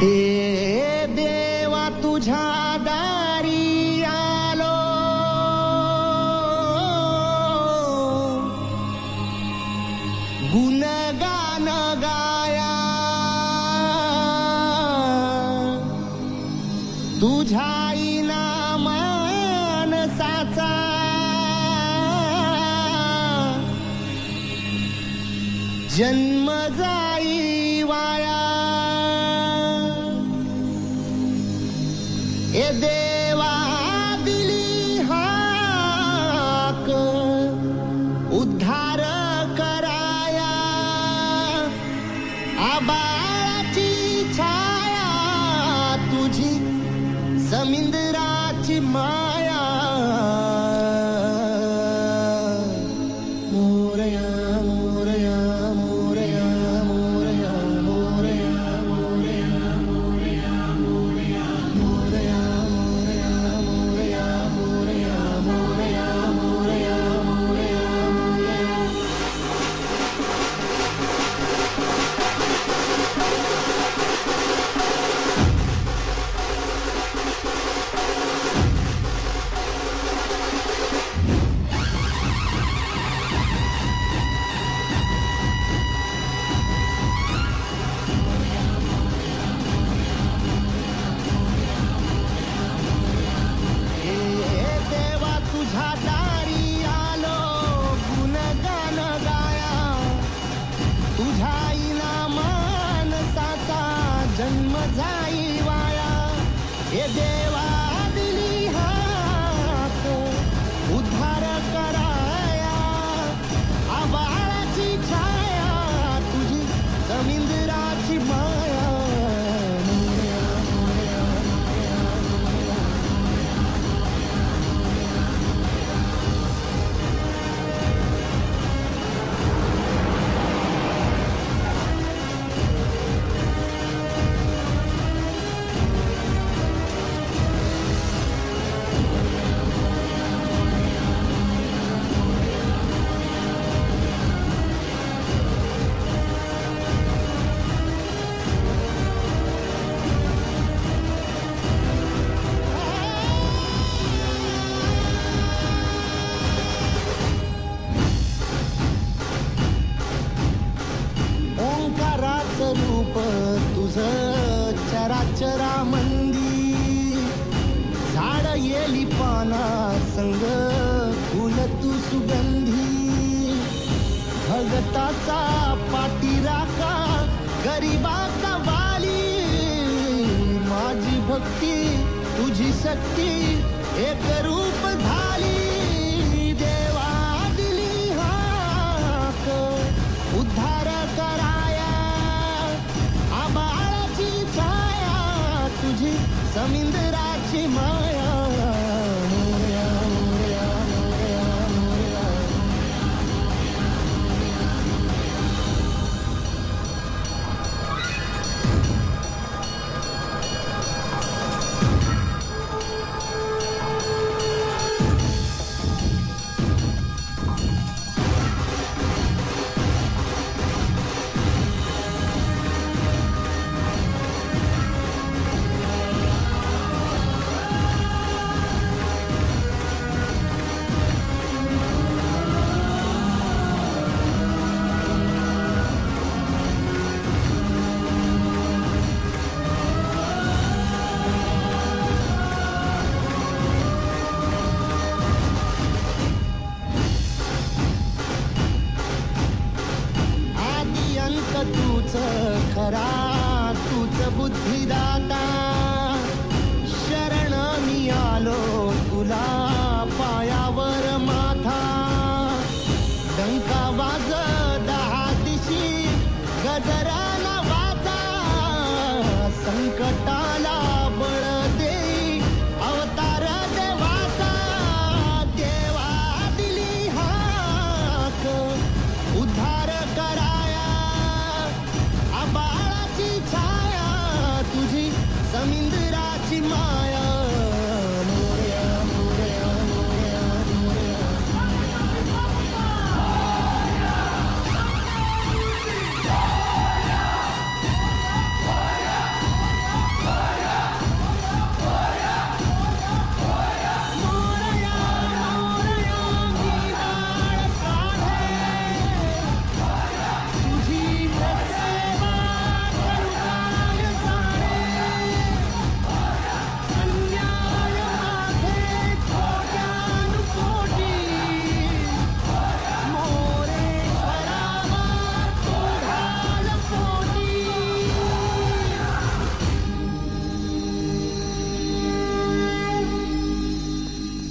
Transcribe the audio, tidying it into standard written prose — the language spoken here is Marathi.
हे देवा तुझ्या दारी आलो, गुणगान गाया तुझ्या मानसाचा जन्म जाई वाया. ए देवा दिली हाक उद्धार कराया, आबाळाची छाया तुझी समिंदराची माया. मोरया मोरया मोरया मोरया मोरया मोरया मोरया मोरया मोरया मोरया मोरया मोरया मोरया मोरया. देवा तुझ्या दारी आलो, गुणगान गाया तुझ्या मानसाचा जन्म जाई वाया. हे देवा दिली हाक उद्धार कराया, आबाळाची छाया तुझी समिंदराची माया. ओंकाराचं रूप तुझं चराचरामंदी, झाड येली पाना संग फुल तू सुगंधी. भगताचा पाठीराखा गरिबाचा वाली, माझी भक्ती तुझी शक्ती एक रूप झाली. देवा दिली हाक उद्धार कराया, आबाळाची छाया तुझी समिंदराची माया. मोरया मोरया मोरया मोरया. तूच खरा तूच बुद्धिदाता,